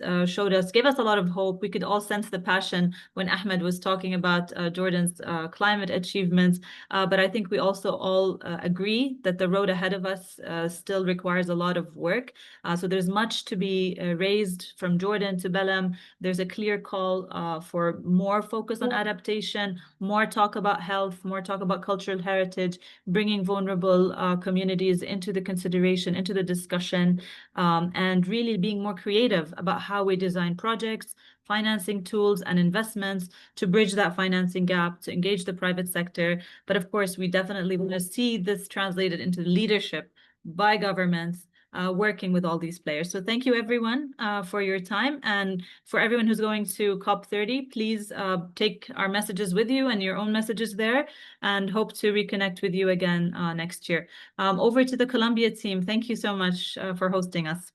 gave us a lot of hope. We could all sense the passion when Ahmed was talking about Jordan's climate achievements. But I think we also all agree that the road ahead of us still requires a lot of work. So there's much to be raised from Jordan to Belém. There's a clear call for more focus on adaptation, more talk about health, more talk about cultural heritage, bringing vulnerable communities into the consideration, into the discussion, and really being more creative about how we design projects, financing tools, and investments to bridge that financing gap, to engage the private sector. But of course, we definitely want to see this translated into leadership by governments, working with all these players. So thank you, everyone, for your time. And for everyone who's going to COP30, please take our messages with you and your own messages there, and hope to reconnect with you again next year. Over to the Columbia team. Thank you so much for hosting us.